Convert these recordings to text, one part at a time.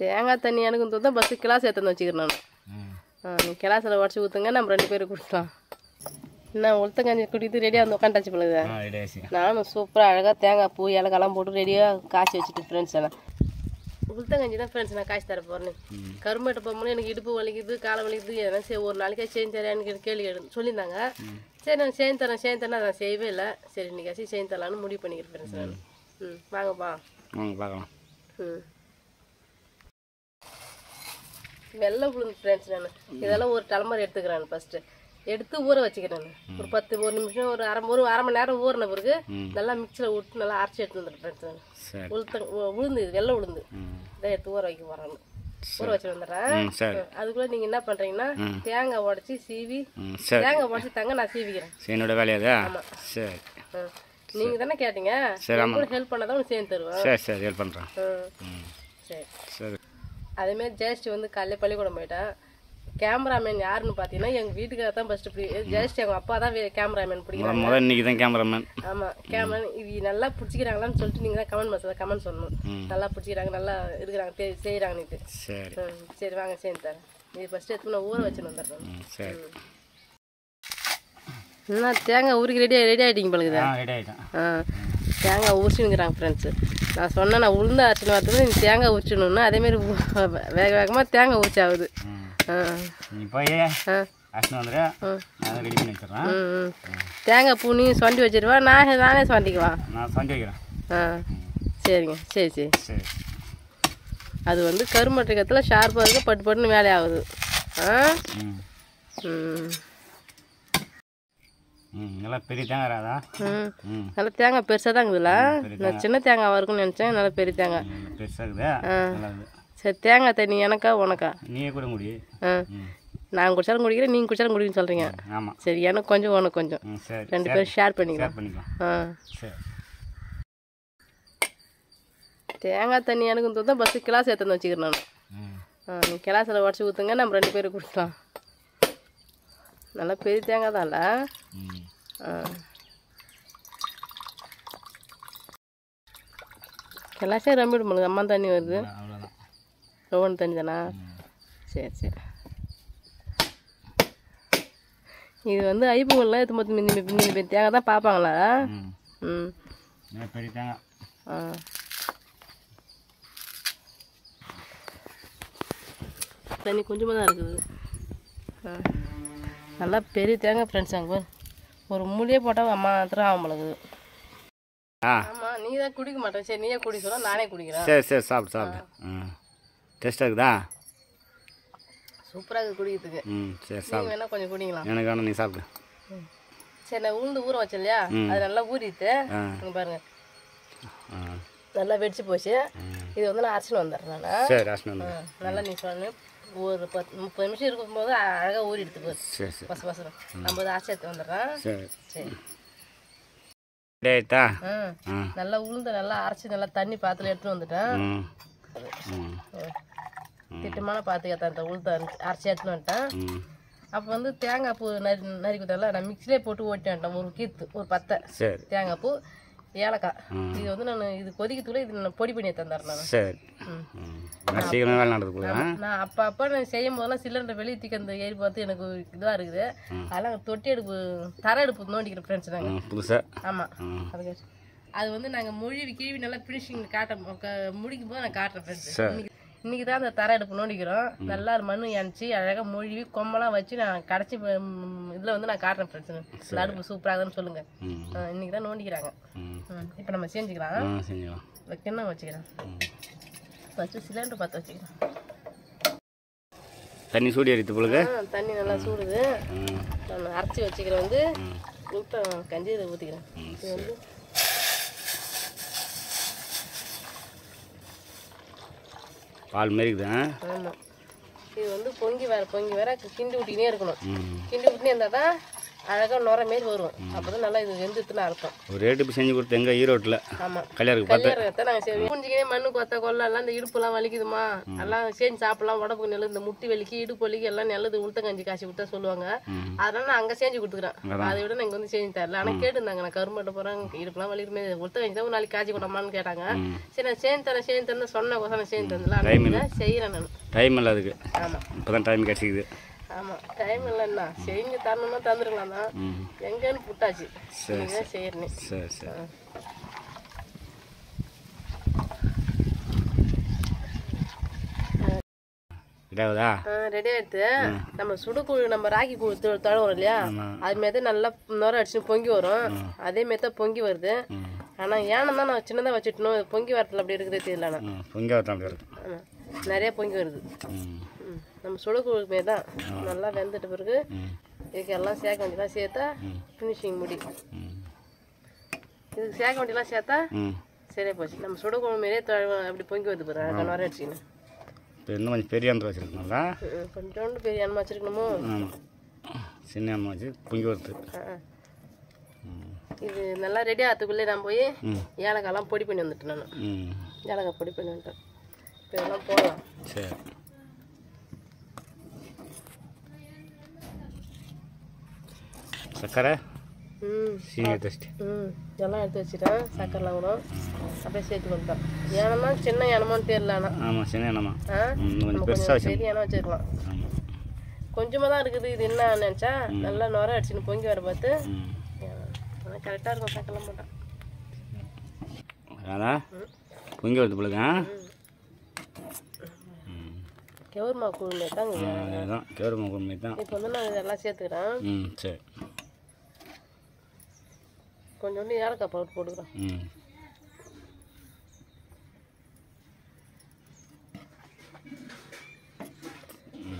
தேங்காய் தண்ணி எனக்கு தான் ஃபஸ்ட்டு கிளாஸ் எடுத்து வச்சுக்கிறேன் நான். நீ கிளாஸில் உடச்சி ஊற்றுங்க, நம்ம 2 பேரும் குடிக்கலாம். என்ன உளுத்தங்கஞ்சி குடித்து ரெடியாக வந்து உட்காந்துச்சு பிள்ளைங்க. நானும் சூப்பராக அழகாக தேங்காய் பூ இலக்கெல்லாம் போட்டு ரெடியாக காய்ச்சி வச்சுட்டு ஃப்ரெண்ட்ஸ் எல்லாம் உளுத்தங்கஞ்சி தான் ஃப்ரெண்ட்ஸ் நான் காய்ச்சி தர போகிறேன். கரும்பேட்டை போகும்போது எனக்கு இடுப்பு வலிக்குது, காலை வலிக்குது, எதனா ஒரு நாளைக்கே செஞ்சு தரேன்னு கேள்வி சொல்லியிருந்தாங்க. சரி நான் செஞ்சு தரேன் நான் செய்யவே இல்லை. சரி இன்னைக்கு செஞ்சு தரலான்னு முடிவு பண்ணிக்கிறேன் ஃப்ரெண்ட்ஸ் நான். வாங்கப்பா பார்க்கலாம். வெள்ளை உளுந்து ஃப்ரெண்ட்ஸ் நான் இதெல்லாம் ஒரு தலைமுறை எடுத்துக்கிறேன். ஃபஸ்ட்டு எடுத்து ஊற வச்சுக்கிறேன். ஒரு 1 நிமிஷம் ஒரு அரை மணி நேரம் ஊறின பிறகு நல்லா மிக்சியில் விட்டு நல்லா அரைச்சி எடுத்து வந்துடுறேன் ஃப்ரெண்ட்ஸ் நான். உளுந்து இது வெள்ளை உளுந்து இதை எடுத்து ஊற வைக்க போகிறேன். ஊற வச்சுட்டு வந்துடுறேன். அதுக்குள்ளே நீங்கள் என்ன பண்ணுறீங்கன்னா தேங்காய் உடச்சி சீவி தேங்காய் உடச்சி தாங்க நான் சீவிக்கிறேன். என்னோட வேலையாதா? ஆமாம் சரி. நீங்கள் தானே கேட்டீங்க. சரி கூட ஹெல்ப் பண்ணால் தான் உனக்கு சேர்ந்து தருவேன். சரி சரி ஹெல்ப் பண்ணுறேன். சரி சரி. அதேமாரி ஜெயஸ்டி வந்து காலையில் பள்ளிக்கூடம் போயிட்டேன். கேமராமேன் யாருன்னு பார்த்தீங்கன்னா எங்கள் வீட்டுக்காக தான் ஃபஸ்ட்டு ஜெயஸ்டி அவங்க அப்பா தான் கேமராமேன் பிடிக்கிறாங்க. முதல்ல இன்னைக்கு தான் கேமராமேன். ஆமாம் கேமராமேன் இது நல்லா பிடிச்சிக்கிறாங்களான்னு சொல்லிட்டு நீங்கள் தான் கமெண்ட் சொல்லணும். நல்லா பிடிச்சிக்கிறாங்க, நல்லா இருக்கிறாங்க, செய்கிறாங்க நீட்டு. சரி சரி வாங்க சேர்ந்து தரேன். இது ஃபஸ்ட்டு எடுத்து நான் ஊற வச்சுன்னு வந்துடுறேன். சரி. என்ன தேங்காய் ஊருக்கு ரெடி ஆகிட்டீங்க பழகுதா? ரெடி ஆகிட்டேன். தேங்காய் உரிச்சுனுங்கிறாங்க ஃப்ரெண்ட்ஸு. நான் சொன்னேன் நான் உளுந்து அரைச்சின்னு வரதுக்கு நீ தேங்காய் உரிச்சிடணுன்னு அதேமாரி வேகமாக தேங்காய் உரிச்சி ஆகுது. தேங்காய் பூ நீ சொண்டி வச்சிருவா, நானே சொண்டிக்குவா? சரிங்க. சரி சரி. அது வந்து கருமட்டத்தில் ஷார்ப்பாக இருக்குது, பட்டு பட்டுன்னு வேலை ஆகுது. நல்லா பெரிய தேங்காய். நல்லா தேங்காய் பெருசாக தான் இருக்குதுல்ல. நான் சின்ன தேங்காய் இருக்குன்னு நினச்சேன், நல்லா பெரிய தேங்காய் பெருசாக இருக்குது. சரி தேங்காய் தண்ணி எனக்கா உனக்கா? நீயே கூட முடி. நான் குடிச்சாலும் குடிக்கிறேன், நீங்கள் குடிச்சாலும் குடின்னு சொல்கிறீங்க. ஆமாம். சரி எனக்கு கொஞ்சம் உனக்கு கொஞ்சம் 2 பேரும் ஷேர் பண்ணிக்கலாம். சரி. தேங்காய் தண்ணி எனக்கு தான் ஃபஸ்ட்டு கிளாஸ் எடுத்து வச்சுக்கிறேன் நான். நீ கிளாஸில் உடச்சி ஊற்றுங்க, நம்ம 2 பேரும் குடிக்கலாம். நல்லா பெரிய தேங்காய் தான்ல. கிளாஸே ரம்பிடும் போது அம்மா தண்ணி வருது. ரவன் தண்ணி தானா? சரி சரி. இது வந்து ஐப்புங்கள்லாம் எடுத்து மொத்தம் பெரிய தேங்காய் தான் பார்ப்பாங்களா? பெரிய தேங்காய். தண்ணி கொஞ்சமாக தான் இருக்குது. நல்லா பெரிய தேங்காய் ஃப்ரெண்ட்ஸ். அங்கே ஒரு மூலியே போட்டால் அம்மா மாத்திரம் ஆகும் பழகுது. ஆமாம் நீ தான் குடிக்க மாட்டேன். சரி நீயே குடி சொல்ல, நானே குடிக்கிறேன். சரி சரி சாப்பிடு. டேஸ்ட்டாக இருக்குதா? சூப்பராக இருக்குது குடிக்கிறதுக்கு. சரி சாப்பிடு. வேணா கொஞ்சம் குடிக்கலாம். எனக்கு வேணா நீ சாப்பிடு. சரி நான் உளுந்து ஊற வச்சேன் இல்லையா, அது நல்லா ஊறிட்டு இங்கே பாருங்க நல்லா வெடிச்சு போச்சு. இது வந்து நான் அரைச்சின்னு வந்துடுறேன் நான். சரி அரைச்சின்னு வந்துடுறேன். நல்லா நீ சொன்ன ஒரு 10-30 நிமிஷம் இருக்கும்போது அழகாக ஊறி எடுத்து போகுது. சரி பசு நம்ம அரைச்சி எடுத்து வந்துடுறேன். சரி சரி. நல்லா உளுந்து நல்லா அரைச்சி நல்லா தண்ணி பாத்தில் எடுத்துன்னு வந்துட்டேன். திட்டமான பாத்துக்க அந்த உளுந்த அரைச்சி எடுத்துன்னு வந்துட்டேன். அப்போ வந்து தேங்காய் பூ நறுக்கிட்டல நான் மிக்சிலே போட்டு ஓட்டி வந்துட்டேன். ஒரு கீத்து ஒரு 10 தேங்காய் பூ ஏலக்காய். இது வந்து நான் இது கொதிக்கிறதுக்குள்ள இது நான் பொடி பண்ணி தந்துடுறேன் நான். சரி. நான் அப்போ நான் செய்யும் போதெல்லாம் சிலிண்டர் வெளியே தூக்கி அந்த ஏறி பார்த்து எனக்கு இதுவாக இருக்குது. அதெல்லாம் தொட்டி அடுப்பு தர அடுப்பு நோண்டிக்கிறேன் ஃப்ரெண்ட்ஸ் நாங்கள் புதுசாக. ஆமாம் அதுக்கு அது வந்து நாங்கள் கிழவி நல்லா ஃபினிஷிங் முடிக்கும் போது நான் காட்டுறேன் ஃப்ரெண்ட்ஸ். இன்னைக்கு தான் அந்த தர அடுப்பு நோண்டிக்கிறோம். நல்லா மண் எணிச்சி அழகாக மொழிவி கொம்பெல்லாம் வச்சு நான் கடைச்சி இதில் வந்து நான் காட்டுறேன் ஃப்ரெண்ட்ஸ். இந்த அடுப்பு சூப்பராகுதுன்னு சொல்லுங்கள். இன்னைக்கு தான் நோண்டிக்கிறாங்க. இப்போ நம்ம செஞ்சுக்கலாம். கிண்ணம் வச்சுக்கிறேன். ஃபஸ்ட்டு சிலிண்டர் பார்த்து வச்சுக்கிறேன். தண்ணி சூடி அரித்து போலுங்க. தண்ணி நல்லா சூடுது. நான் அரைச்சி வச்சுக்கிறேன் வந்து கஞ்சி இதை ஊற்றிக்கிறேன். இது வந்து பால் மாரி இருக்குதா? ஆமாம். இது வந்து பொங்கி வர கிண்டி விட்டினே இருக்கணும். கிண்டி விட்டுனே இருந்தால் தான் அழகாக நுர மாரி வரும். அப்போ தான் நல்லா இது வெந்துட்டுன்னு அர்த்தம். ஒரு ரேட்டு இப்போ செஞ்சு கொடுத்து எங்கே ஈரோட்டில்? ஆமாம், கல்யாணத்துக்கு பார்த்து கல்யாணத்தை நாங்கள் செய்வோம். புரிஞ்சுக்கினே மண்ணு கொத்த கொல்லாம் இந்த இடுப்புலாம் வலிக்குதுமா, எல்லாம் செஞ்சு சாப்பிடலாம், உடம்புக்கு நல்லது, இந்த முட்டி வலிக்கு இடுப்பு வலிக்கு எல்லாம் நல்லது, உளுத்தங்கஞ்சி காய்ச்சி விட்டா சொல்லுவாங்க. அதனால நான் அங்கே செஞ்சு கொடுத்துக்கிறேன். அதை விட நான் வந்து செஞ்சு தரல. ஆனால் கேட்டுருந்தாங்க, நான் கரும்பட்ட போகிறேன், இடுப்புலாம் வலிக்குமே, உளுத்தங்கஞ்சி தான் ஒரு நாளைக்கு காய்ச்சி கொடுமான்னு கேட்டாங்க. சரி நான் செஞ்சு தரேன் சொன்ன கோசம் நான் செஞ்சு தரல, செய்கிறேன் நான். டைம் இல்லை அதுக்கு. ஆமாம், இப்போ தான் டைம் கிடச்சிக்குது. ஆமாம், டைம் இல்லைன்னா செஞ்சு தரணும்னா தந்துருக்கலாம் தான், எங்கேன்னு புட்டாச்சு. சரி செய்யறேன். சரி சரி. ரெடியாகுதா? ரெடி ஆயிடுத்து. நம்ம சுடுக்குழி நம்ம ராக்கி கூழ் தழுவோம் இல்லையா, அது மாரி நல்லா நுர அடிச்சுன்னு பொங்கி வரும். அதே மாரி தான் பொங்கி வருது. ஆனால் ஏன்னா தான் நான் சின்னதாக வச்சுட்டணும், பொங்கி வரத்துல அப்படி இருக்குதே தெரியல. ஆனால் பொங்கி வரட்டும் அப்படி இருக்கு. ஆமாம், நிறைய பொங்கி வருது. நம்ம சுடுக்குழி மாரி தான் நல்லா வெந்துட்ட பிறகு இதுக்கு எல்லாம் சேர்க்க வேண்டியதான் சேர்த்தா ஃபினிஷிங் முடி. இதுக்கு சேர்க்க வேண்டியெல்லாம் சேர்த்தா சரியா போச்சு. நம்ம சுடுக்குழி மாரியே அப்படி பொங்கி வருது பாரு, நுர அடிச்சுன்னு. இப்போ இன்னும் கொஞ்சம் பெரிய அனுமதி வச்சுருக்கணும்ல? கொஞ்சோண்டு பெரிய அனுமதி வச்சுருக்கணுமோ? ஆமாம், சின்ன அனுமதி வச்சு பொங்கி வருது. இது நல்லா ரெடி ஆகிறதுக்குள்ளே நான் போய் ஏலக்காய்லாம் பொடி பண்ணி வந்துட்டேன். நான் ஏலக்காய் பொடி பண்ணி வந்துட்டேன். இப்போ இதெல்லாம் போடலாம். சரி. சர்க்கரை சீனி எடுத்து வச்சுட்டு இதெல்லாம் எடுத்து வச்சுட்டேன். சர்க்கரைலாம் கூட அப்படியே சேர்த்து வந்துட்டேன். ஏனமா சின்ன ஏனமான்னு தெரியல. ஆனால் ஆமாம், சின்ன ஏனமா கொஞ்சம் பெருசாக வச்சு பெரிய ஏனம் வச்சுருக்கலாம். கொஞ்சமாக தான் இருக்குது. இது என்ன நினச்சா நல்லா நுர அடிச்சுன்னு பொங்கி வர பார்த்து ஆனால் கரெக்டாக இருக்கும். சர்க்கரைலாம் போட்டேன். அதான் பொங்கி வருது பிள்ளைங்க. கெவர்மா கூழ் மாரி தாங்க. அதுதான் கெவர்மா கூழ் மாரி தான். இப்போ வந்து நான் இதெல்லாம் சேர்த்துக்கிறேன். சரி. கொஞ்சோண்டு ஏலக்காய் பவுடர் போட்டுக்கிறேன்.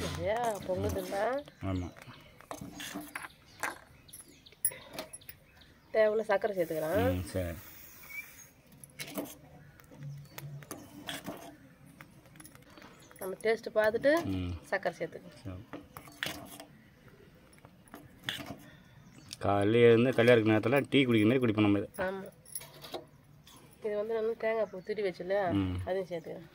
நிறையா பொங்குது இல்லை? ஆமாம். தேவையில்ல சர்க்கரை சேர்த்துக்கிறேன். சரி. நம்ம டேஸ்ட்டு பார்த்துட்டு சர்க்கரை சேர்த்துக்கிறேன். காலையில் இருந்து கல்யாண நேரத்தில் டீ குடிக்கிற மாதிரி குடிப்போம் நம்ம. இது ஆமாம், இது வந்து நான் தேங்காய் பூ திரி வச்சுல அதையும் சேர்த்துக்கிறேன்.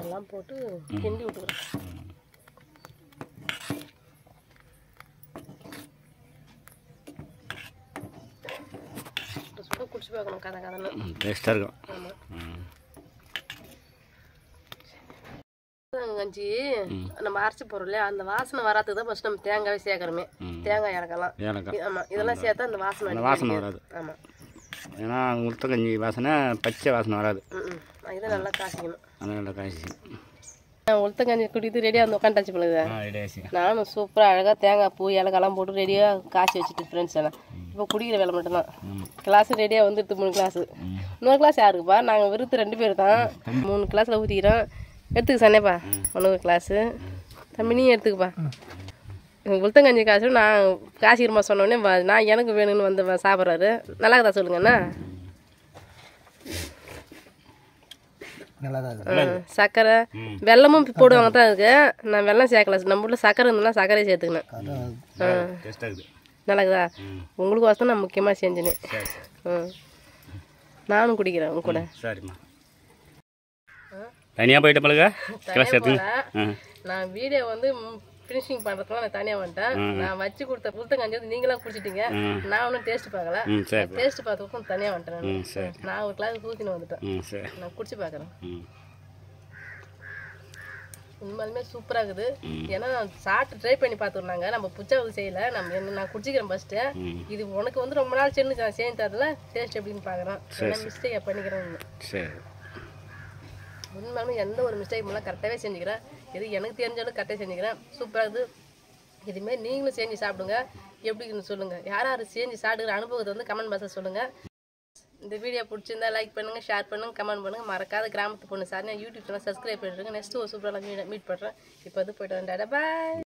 எல்லாம் போட்டு கிண்டி விட்டுக்கிறேன். குடிச்சு பார்க்கணும், கதை கதை டேஸ்ட்டாக இருக்கும். ஆமாம், கஞ்சி நம்ம அரைச்சி போகிறோம் இல்லையா, அந்த வாசனை வராதுக்கு தான் ஃபஸ்ட் நம்ம தேங்காய் சேர்க்கணுமே. தேங்காய் இறக்கலாம். ஆமாம், இதெல்லாம் சேர்த்தா அந்த வாசனை வராது. ஆமாம், ஏன்னா உளுத்தங்கஞ்சி வாசனை பச்சை வாசனை வராது. இதை நல்லா காய்ச்சிக்கணும். அதனால் நல்லா காய்ச்சிக்கணும். உளுத்தங்கஞ்சி குடித்து ரெடியாக வந்து உட்காந்துச்சு பிள்ளைங்க. ரெடியாச்சு. நானும் சூப்பராக அழகாக தேங்காய் பூ ஏலக்காய்லாம் போட்டு ரெடியாக காய்ச்சி வச்சுட்டு ஃப்ரெண்ட்ஸ் எல்லாம் இப்போ குடிக்கிற வேலை மட்டும்தான். கிளாஸு ரெடியாக வந்துடுது. 3 கிளாஸு. இன்னொரு கிளாஸ் யாருக்குப்பா? நாங்கள் விருத்து 2 பேர் தான். 3 கிளாஸில் ஊற்றிக்கிறோம். எடுத்துக்க சனேப்பா ஒன்று கிளாஸு. தம்பி நீ எடுத்துக்கப்பா. உளுத்தங்கஞ்சி காசு நான் காசிக்கிறமா சொன்னோடனே நான் எனக்கு வேணும்னு வந்து சாப்பிட்றாரு. நல்லா இருக்கா சொல்லுங்கண்ணா? சர்க்கரை வெல்லமும் போடுவாங்க தான் இருக்கு. நான் வெல்லம் சேர்க்கல. நம்ம வீட்டில் சர்க்கரை இருந்ததுன்னா சர்க்கரையை சேர்த்துக்கினேன். நல்லா இருக்குதா? உங்களுக்கு வாசம் நான் முக்கியமாக செஞ்சுனேன். நானும் குடிக்கிறேன் உங்க கூட. சரிம்மா. தனியாக போயிட்ட பழக கிளாஸ் எடுத்துங்க. நான் வீடியோ வந்து ஃபினிஷிங் பண்ணுறதுலாம் நான் தனியாக வந்துட்டேன். நான் வச்சு கொடுத்த உளுத்தங்கஞ்சி வந்து நீங்களாம் குடிச்சிட்டீங்க. நான் ஒன்றும் டேஸ்ட் பார்க்கல. டேஸ்ட் பார்த்துக்கும் தனியாக வந்துட்டேன். நான் ஒரு கிளாஸ் ஊற்றின்னு வந்துட்டேன். நான் குடிச்சு பார்க்குறேன். உண்மையுமே சூப்பராக இருக்குது. ஏன்னா நான் சாப்பிட்டு ட்ரை பண்ணி பார்த்துருந்தாங்க. நம்ம புச்சாவது செய்யலை. நான் குடிச்சிக்கிறேன் ஃபஸ்ட்டு. இது உனக்கு வந்து ரொம்ப நாள் சென்று நான் செஞ்சு தரல. டேஸ்ட் எப்படின்னு பார்க்குறேன். என்ன மிஸ்டேக் பண்ணிக்கிறேன். உண்மையுமே எந்த ஒரு மிஸ்டேக் பண்ணலாம் கரெக்டாகவே செஞ்சுக்கிறேன். எது எனக்கு தெரிஞ்சாலும் கரெக்டாக செஞ்சுக்கிறேன். சூப்பராக இருக்குது. இதுமாரி நீங்களும் செஞ்சு சாப்பிடுங்க. எப்படின்னு சொல்லுங்கள். யார் யார் செஞ்சு சாப்பிடுற அனுபவத்தை வந்து கமெண்ட் பாக்ஸில் சொல்லுங்கள். இந்த வீடியோ பிடிச்சிருந்தா லைக் பண்ணுங்கள், ஷேர் பண்ணுங்கள், கமெண்ட் பண்ணுங்கள். மறக்காத கிராமத்து பொண்ணு சார் யூடியூப் சேனல் சப்ஸ்கிரைப் பண்ணிடுங்க. நெக்ஸ்ட்டு ஒரு சூப்பரான மீட் பண்ணுறேன். இப்போ வந்து போய்ட்டு வந்தேன். பாய்.